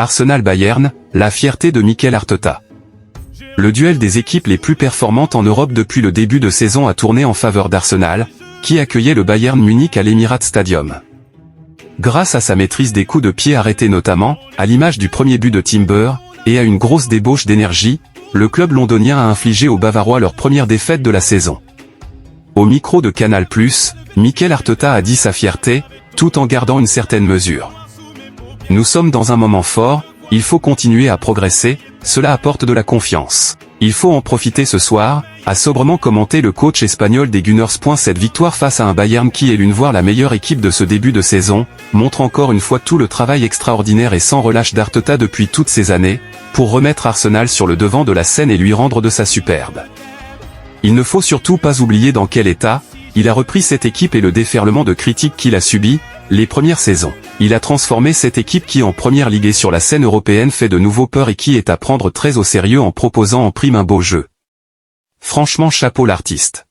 Arsenal-Bayern, la fierté de Mikel Arteta. Le duel des équipes les plus performantes en Europe depuis le début de saison a tourné en faveur d'Arsenal, qui accueillait le Bayern Munich à l'Emirates Stadium. Grâce à sa maîtrise des coups de pied arrêtés notamment, à l'image du premier but de Timber, et à une grosse débauche d'énergie, le club londonien a infligé aux Bavarois leur première défaite de la saison. Au micro de Canal+, Mikel Arteta a dit sa fierté, tout en gardant une certaine mesure. « Nous sommes dans un moment fort, il faut continuer à progresser, cela apporte de la confiance. Il faut en profiter ce soir », a sobrement commenté le coach espagnol des Gunners. Cette victoire face à un Bayern qui est l'une voire la meilleure équipe de ce début de saison, montre encore une fois tout le travail extraordinaire et sans relâche d'Arteta depuis toutes ces années, pour remettre Arsenal sur le devant de la scène et lui rendre de sa superbe. Il ne faut surtout pas oublier dans quel état il a repris cette équipe et le déferlement de critiques qu'il a subi les premières saisons. Il a transformé cette équipe qui en première ligue et sur la scène européenne fait de nouveau peur et qui est à prendre très au sérieux en proposant en prime un beau jeu. Franchement chapeau l'artiste.